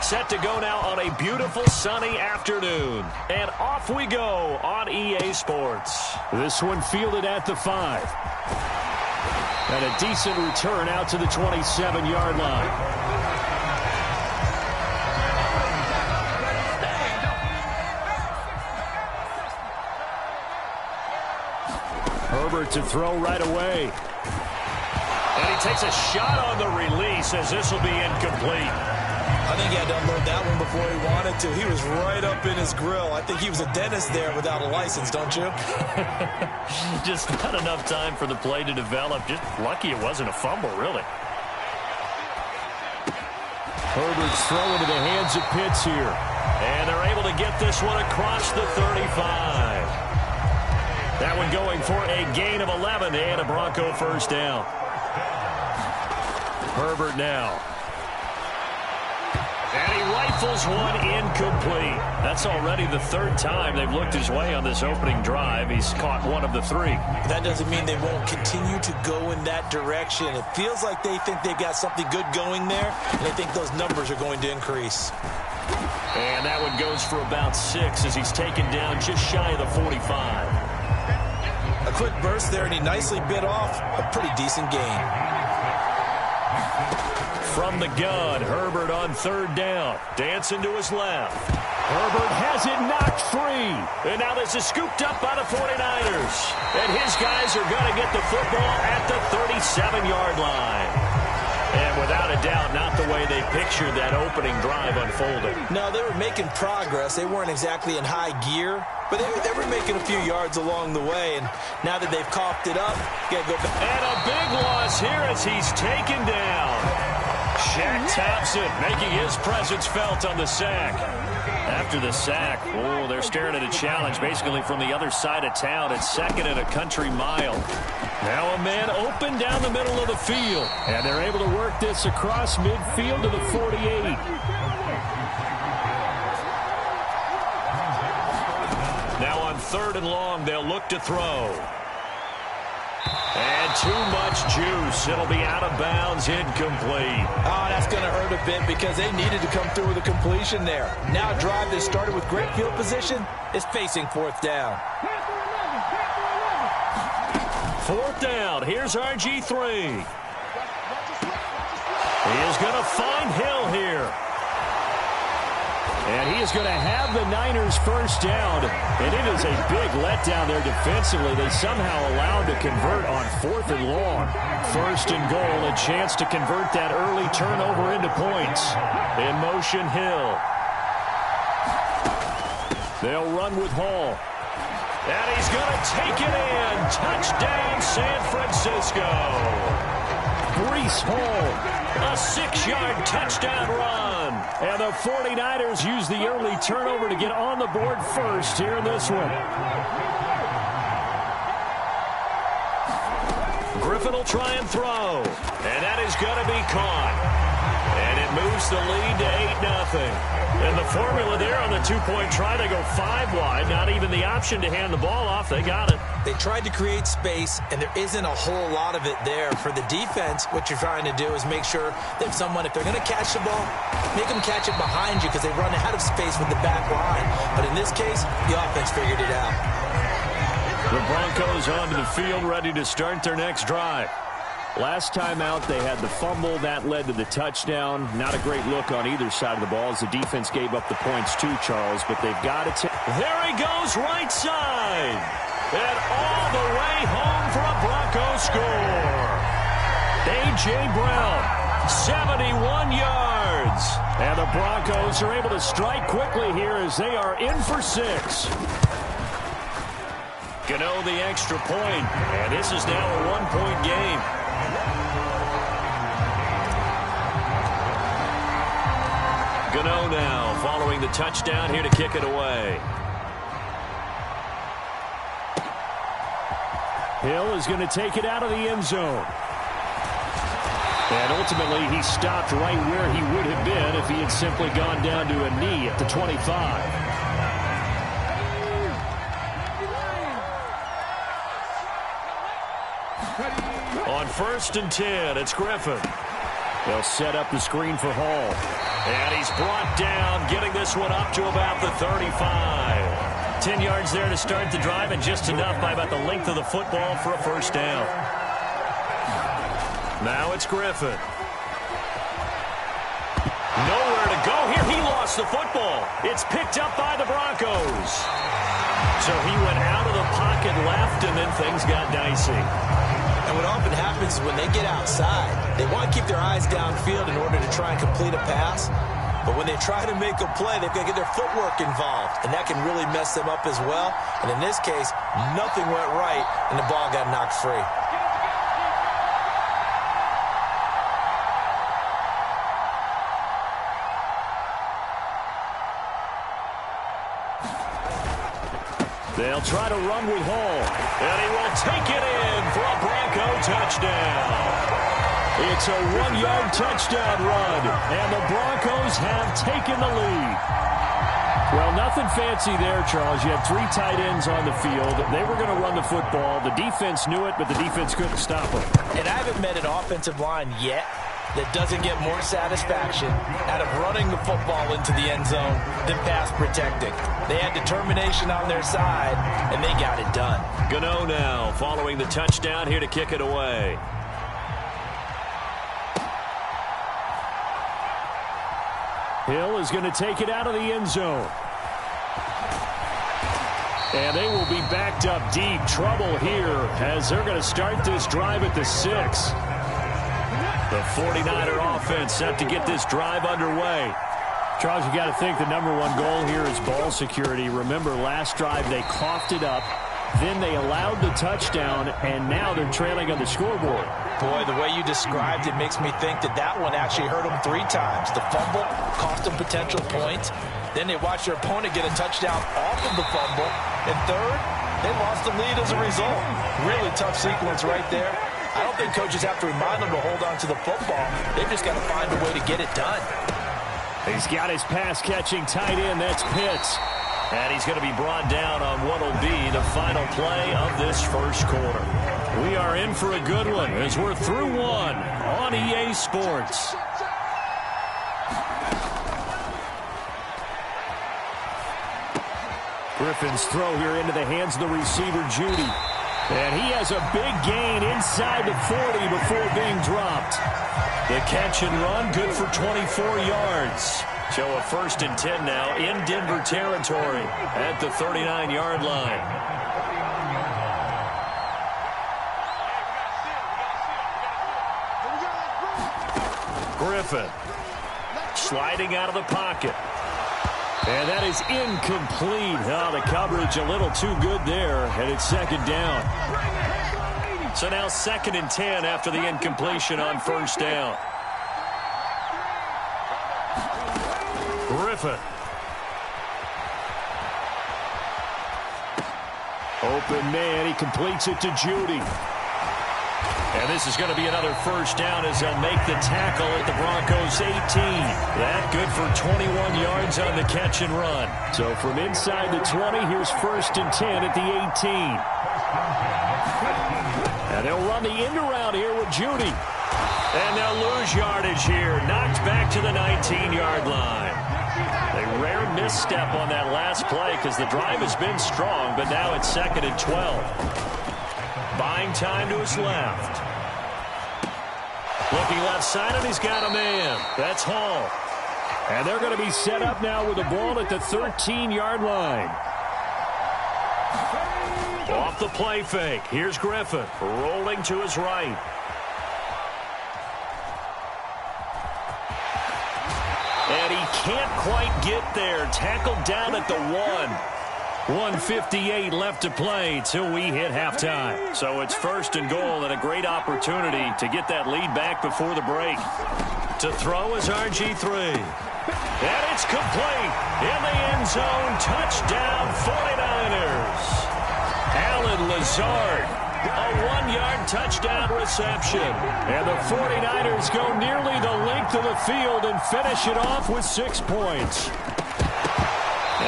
Set to go now on a beautiful sunny afternoon. And off we go on EA Sports. This one fielded at the 5. And a decent return out to the 27-yard line. Herbert to throw right away. And he takes a shot on the release as this will be incomplete. I think he had to unload that one before he wanted to. He was right up in his grill. I think he was a dentist there without a license, don't you? Just not enough time for the play to develop. Just lucky it wasn't a fumble, really. Herbert's throw into the hands of Pitts here. And they're able to get this one across the 35. That one going for a gain of 11 and a Bronco first down. Herbert now. And he rifles one incomplete. That's already the third time they've looked his way on this opening drive. He's caught one of the 3. That doesn't mean they won't continue to go in that direction. It feels like they think they've got something good going there, and they think those numbers are going to increase. And that one goes for about 6 as he's taken down just shy of the 45. A quick burst there, and he nicely bit off a pretty decent gain. From the gun, Herbert on third down. Dancing to his left. Herbert has it knocked free. And now this is scooped up by the 49ers. And his guys are going to get the football at the 37-yard line. And without a doubt, not the way they pictured that opening drive unfolding. No, they were making progress. They weren't exactly in high gear, but they were making a few yards along the way. And now that they've coughed it up, got to go back. And a big loss here as he's taken down. Shaq Thompson making his presence felt on the sack. After the sack, oh, they're staring at a challenge basically from the other side of town. It's second and a country mile. Now a man open down the middle of the field. And they're able to work this across midfield to the 48. Now on third and long, they'll look to throw. And too much juice. It'll be out of bounds, incomplete. Oh, that's going to hurt a bit because they needed to come through with a completion there. Now a drive that started with great field position is facing fourth down. Fourth down. Here's RG3. He is going to find Hill here. And he is going to have the Niners first down. And it is a big letdown there defensively. They somehow allowed to convert on fourth and long. First and goal, a chance to convert that early turnover into points. In motion, Hill. They'll run with Hall. And he's going to take it in. Touchdown, San Francisco. Breece Hall. A 6-yard touchdown run. And the 49ers use the early turnover to get on the board first here in this one. Griffin will try and throw. And that is going to be caught. And it moves the lead to 8-0. And the formula there on the two-point try, they go 5 wide. Not even the option to hand the ball off. They got it. They tried to create space, and there isn't a whole lot of it there. For the defense, what you're trying to do is make sure that if they're going to catch the ball, make them catch it behind you because they run out of space with the back line. But in this case, the offense figured it out. The Broncos onto the field, ready to start their next drive. Last time out, they had the fumble. That led to the touchdown. Not a great look on either side of the ball as the defense gave up the points too, Charles, but they've got it. There he goes, right side. And all the way home for a Bronco score. A.J. Brown, 71 yards. And the Broncos are able to strike quickly here as they are in for 6. Gano the extra point, and this is now a 1-point game. Gano now following the touchdown here to kick it away. Hill is going to take it out of the end zone. And ultimately, he stopped right where he would have been if he had simply gone down to a knee at the 25. On 1st and 10, it's Griffin. They'll set up the screen for Hall. And he's brought down, getting this one up to about the 35. 10 yards there to start the drive, and just enough by about the length of the football for a first down. Now it's Griffin. Nowhere to go here. He lost the football. It's picked up by the Broncos. So he went out of the pocket left, and then things got dicey. And what often happens is when they get outside, they want to keep their eyes downfield in order to try and complete a pass. But when they try to make a play, they've got to get their footwork involved, and that can really mess them up as well. And in this case, nothing went right, and the ball got knocked free. They'll try to run with Hall. And he will take it in for a Bronco touchdown. It's a 1-yard touchdown run, and the Broncos have taken the lead. Well, nothing fancy there, Charles. You had 3 tight ends on the field. They were going to run the football. The defense knew it, but the defense couldn't stop them. And I haven't met an offensive line yet that doesn't get more satisfaction out of running the football into the end zone than pass protecting. They had determination on their side, and they got it done. Gano now following the touchdown here to kick it away. Hill is going to take it out of the end zone. And they will be backed up deep. Trouble here as they're going to start this drive at the 6. The 49er offense set to get this drive underway. Charles, you got to think the #1 goal here is ball security. Remember, last drive they coughed it up, then they allowed the touchdown, and now they're trailing on the scoreboard. Boy, the way you described it makes me think that that one actually hurt them 3 times. The fumble cost them potential points. Then they watched their opponent get a touchdown off of the fumble. And third, they lost the lead as a result. Really tough sequence right there. I don't think coaches have to remind them to hold on to the football. They've just got to find a way to get it done. He's got his pass-catching tight end. That's Pitts. And he's going to be brought down on what will be the final play of this first quarter. We are in for a good one as we're through one on EA Sports. Griffin's throw here into the hands of the receiver, Judy. And he has a big gain inside the 40 before being dropped. The catch and run, good for 24 yards. So a 1st and 10 now in Denver territory at the 39-yard line. Griffin sliding out of the pocket. And that is incomplete. Oh, the coverage a little too good there, and it's 2nd down. So now 2nd and 10 after the incompletion on 1st down. Griffin. Open man, he completes it to Judy. And this is going to be another 1st down as they'll make the tackle at the Broncos 18. That good for 21 yards on the catch and run. So from inside the 20, here's 1st and 10 at the 18. And they'll run the end around here with Judy. And they'll lose yardage here. Knocked back to the 19-yard line. A rare misstep on that last play because the drive has been strong, but now it's 2nd and 12. Buying time to his left. Looking left side, and he's got a man. That's Hall. And they're going to be set up now with the ball at the 13-yard line. Off the play fake. Here's Griffin rolling to his right. And he can't quite get there. Tackled down at the 1. 1:58 left to play till we hit halftime. So it's 1st and goal and a great opportunity to get that lead back before the break. To throw is RG3. And it's complete. In the end zone. Touchdown 49ers. Alan Lazard. A 1-yard touchdown reception. And the 49ers go nearly the length of the field and finish it off with 6 points.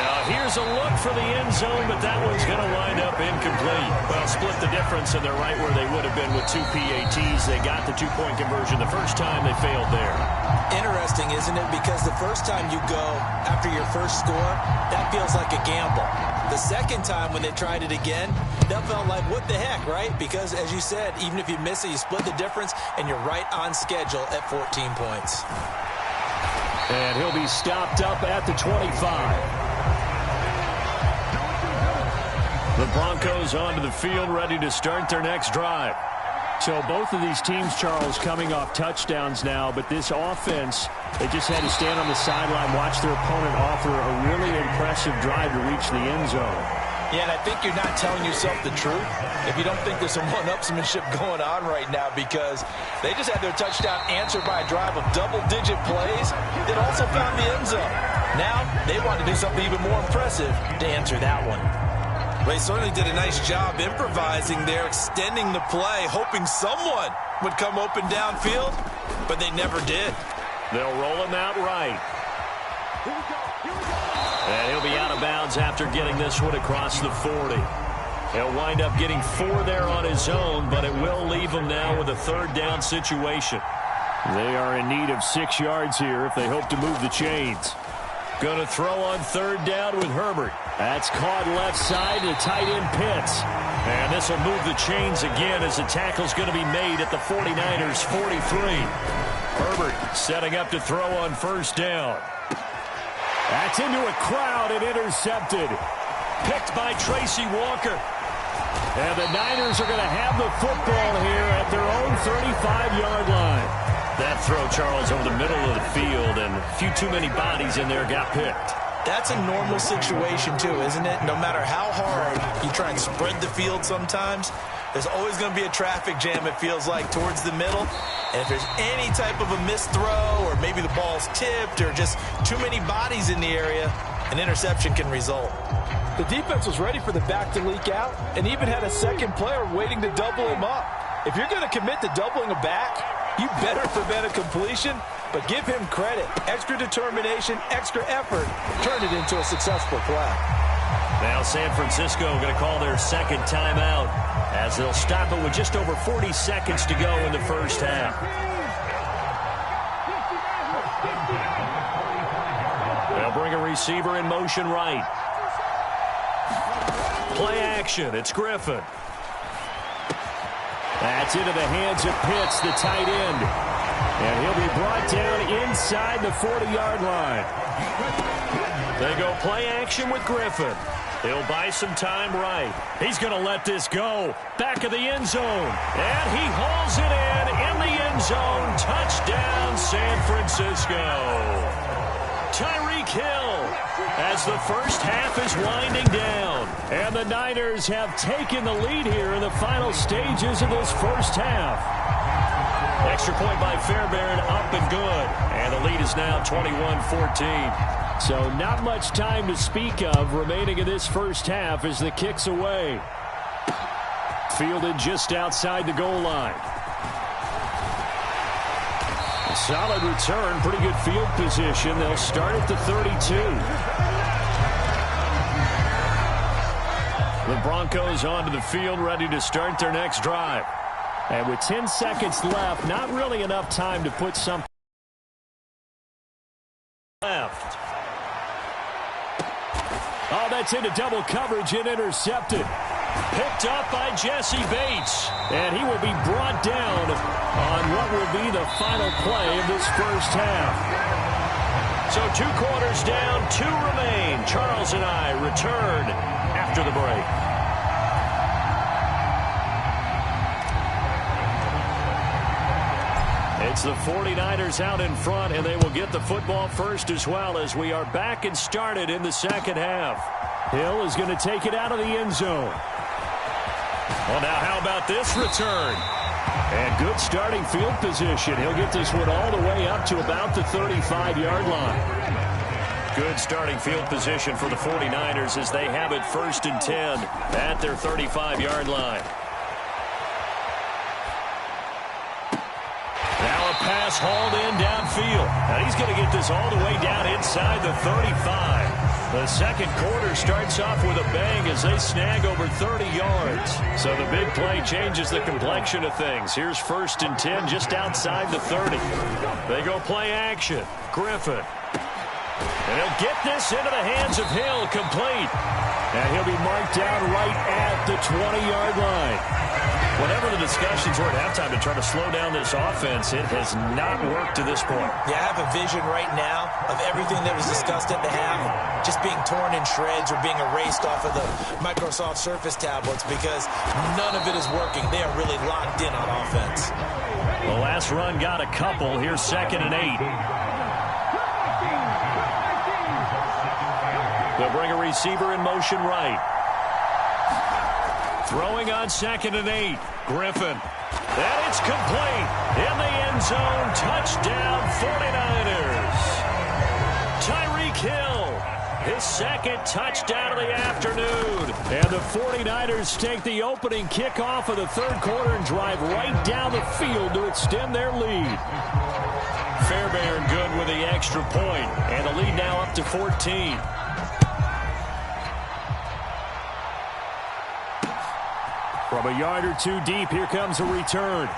Now here's a look for the end zone, but that one's going to wind up incomplete. Well, split the difference, and they're right where they would have been with 2 PATs. They got the 2-point conversion the first time. They failed there. Interesting, isn't it? Because the first time you go after your first score, that feels like a gamble. The second time when they tried it again, that felt like, what the heck, right? Because, as you said, even if you miss it, you split the difference, and you're right on schedule at 14 points. And he'll be stopped up at the 25. The Broncos onto the field, ready to start their next drive. So both of these teams, Charles, coming off touchdowns now, but this offense, they just had to stand on the sideline, watch their opponent offer a really impressive drive to reach the end zone. Yeah, and I think you're not telling yourself the truth if you don't think there's some one-upsmanship going on right now, because they just had their touchdown answered by a drive of double-digit plays that also found the end zone. Now they want to do something even more impressive to answer that one. They certainly did a nice job improvising there, extending the play, hoping someone would come open downfield, but they never did. They'll roll him out right. And he'll be out of bounds after getting this one across the 40. He'll wind up getting 4 there on his own, but it will leave him now with a third down situation. They are in need of 6 yards here if they hope to move the chains. Going to throw on third down with Herbert. That's caught left side to tight end Pitts. And this will move the chains again as the tackle's going to be made at the 49ers 43. Herbert setting up to throw on first down. That's into a crowd and intercepted. Picked by Tracy Walker. And the Niners are going to have the football here at their own 35-yard line. That throw, Charles, over the middle of the field, and a few too many bodies in there got picked. That's a normal situation, too, isn't it? No matter how hard you try and spread the field sometimes, there's always going to be a traffic jam, it feels like, towards the middle. And if there's any type of a missed throw, or maybe the ball's tipped, or just too many bodies in the area, an interception can result. The defense was ready for the back to leak out and even had a second player waiting to double him up. If you're going to commit to doubling a back, you better prevent a completion, but give him credit. Extra determination, extra effort, turn it into a successful play. Now San Francisco going to call their second timeout as they'll stop it with just over 40 seconds to go in the first half. They'll bring a receiver in motion right. Play action. It's Griffin. That's into the hands of Pitts, the tight end. And he'll be brought down inside the 40-yard line. They go play action with Griffin. He'll buy some time right. He's going to let this go. Back of the end zone. And he hauls it in the end zone. Touchdown, San Francisco. Tyreek Hill as the first half is winding down. And the Niners have taken the lead here in the final stages of this first half. Extra point by Fairbairn, up and good. And the lead is now 21-14. So not much time to speak of remaining in this first half as the kick's away. Fielded just outside the goal line. A solid return, pretty good field position. They'll start at the 32. The Broncos onto the field, ready to start their next drive. And with 10 seconds left, not really enough time to put something left. Oh, that's into double coverage and intercepted. Picked up by Jesse Bates. And he will be brought down on what will be the final play of this first half. So 2 quarters down, 2 remain. Charles and I return after the break. It's the 49ers out in front, and they will get the football first as well as we are back and started in the second half. Hill is going to take it out of the end zone. Well, now how about this return? And good starting field position. He'll get this one all the way up to about the 35-yard line. Good starting field position for the 49ers as they have it 1st and 10 at their 35-yard line. Now a pass pass hauled in downfield. And he's going to get this all the way down inside the 35. The second quarter starts off with a bang as they snag over 30 yards. So the big play changes the complexion of things. Here's 1st and 10 just outside the 30. They go play action. Griffin. And he'll get this into the hands of Hill, complete. And he'll be marked down right at the 20-yard line. Whatever the discussions were at halftime to try to slow down this offense, it has not worked to this point. Yeah, I have a vision right now of everything that was discussed at the half just being torn in shreds or being erased off of the Microsoft Surface tablets because none of it is working. They are really locked in on offense. The last run got a couple. Here's 2nd and 8. They'll bring a receiver in motion right. Throwing on 2nd and 8. Griffin. And it's complete. In the end zone. Touchdown 49ers. Tyreek Hill. His 2nd touchdown of the afternoon. And the 49ers take the opening kickoff of the 3rd quarter and drive right down the field to extend their lead. Fairbairn good with the extra point. And the lead now up to 14. From a yard or two deep, here comes a return.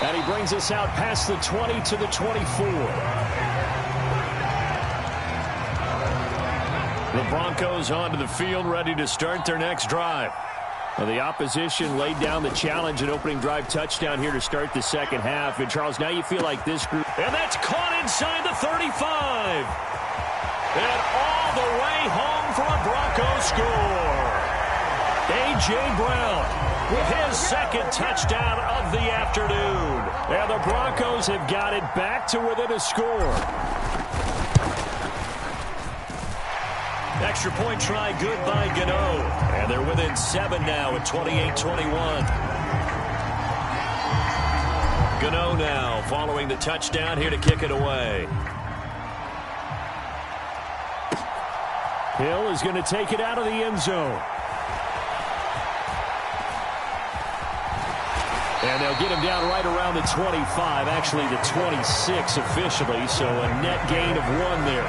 And he brings us out past the 20 to the 24. The Broncos onto the field, ready to start their next drive. Well, the opposition laid down the challenge, an opening drive touchdown here to start the second half. And, Charles, now you feel like this group... And that's caught inside the 35. And all the way home for a Broncos score. A.J. Brown with his 2nd touchdown of the afternoon. And the Broncos have got it back to within a score. Extra point try good by Gano. And they're within 7 now at 28-21. Gano now following the touchdown here to kick it away. Hill is going to take it out of the end zone. And they'll get him down right around the 25, actually the 26 officially, so a net gain of 1 there.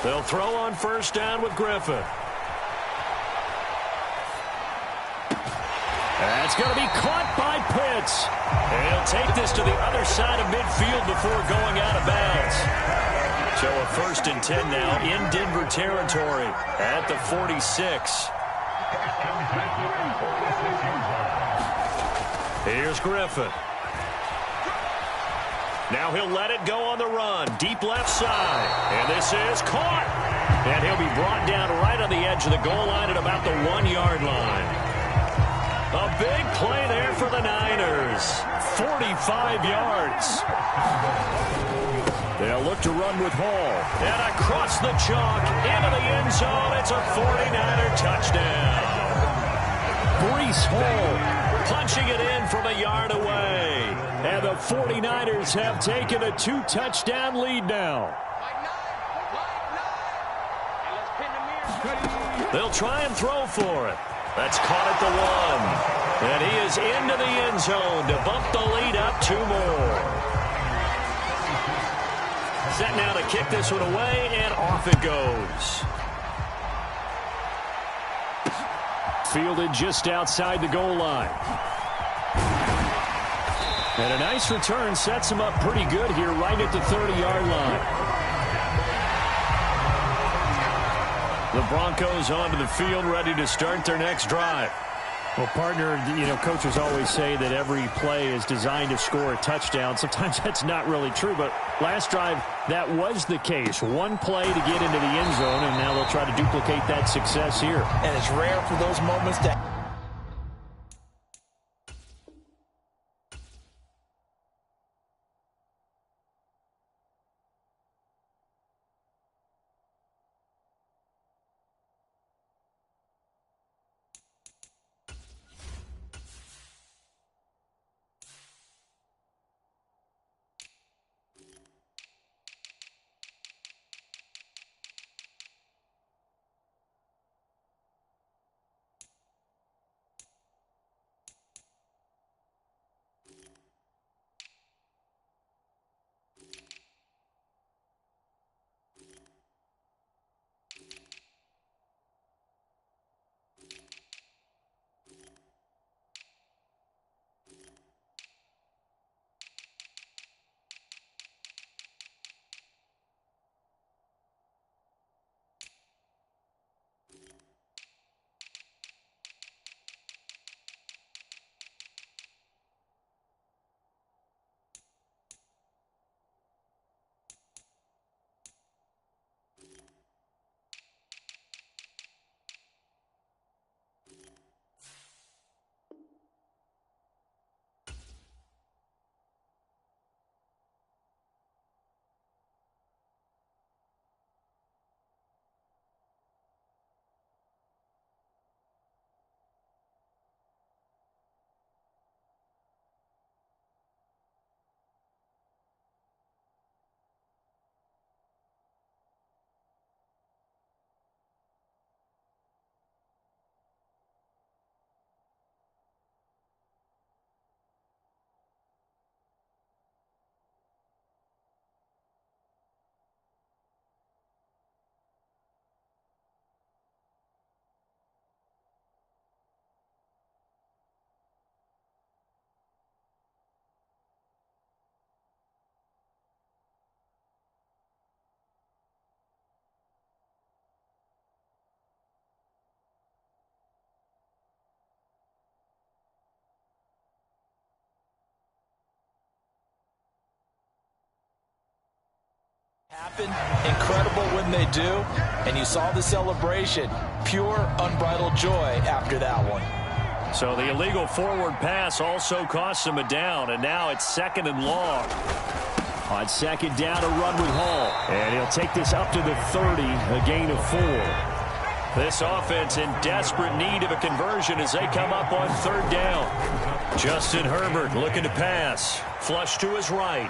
They'll throw on 1st down with Griffin. That's going to be caught by Pitts. And he'll take this to the other side of midfield before going out of bounds. So a 1st and 10 now in Denver territory at the 46. Here's Griffin. Now he'll let it go on the run. Deep left side. And this is caught. And he'll be brought down right on the edge of the goal line at about the 1-yard line. A big play there for the Niners. 45 yards. They'll look to run with Hall. And across the chalk into the end zone. It's a 49er touchdown. Breece Hall punching it in from a yard away. And the 49ers have taken a 2-touchdown lead now. They'll try and throw for it. That's caught at the 1. And he is into the end zone to bump the lead up 2 more. Set now to kick this one away, and off it goes. Fielded just outside the goal line. And a nice return sets him up pretty good here right at the 30-yard line. The Broncos onto the field, ready to start their next drive. Well, partner, coaches always say that every play is designed to score a touchdown. Sometimes that's not really true, but last drive, that was the case. One play to get into the end zone, and now they'll try to duplicate that success here. And it's rare for those moments to... Happen, incredible when they do, and you saw the celebration. Pure, unbridled joy after that one. So the illegal forward pass also costs him a down, and now it's 2nd and long. On 2nd down, a run with Hall. And he'll take this up to the 30, a gain of 4. This offense in desperate need of a conversion as they come up on 3rd down. Justin Herbert looking to pass. Flush to his right.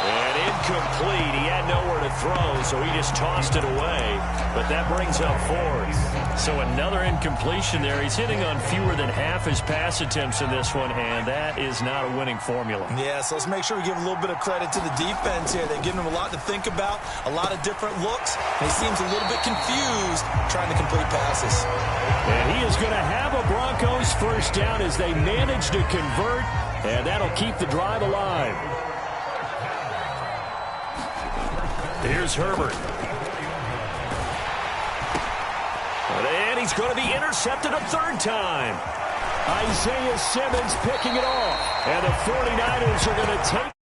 And incomplete. He had nowhere to throw, so he just tossed it away. But that brings up 4th. So another incompletion there. He's hitting on fewer than half his pass attempts in this one, and that is not a winning formula. Yeah, so let's make sure we give a little bit of credit to the defense here. They've given him a lot to think about, a lot of different looks, and he seems a little bit confused trying to complete passes. And he is going to have a Broncos 1st down as they manage to convert, and that'll keep the drive alive. Here's Herbert. And he's going to be intercepted a 3rd time. Isaiah Simmons picking it off. And the 49ers are going to take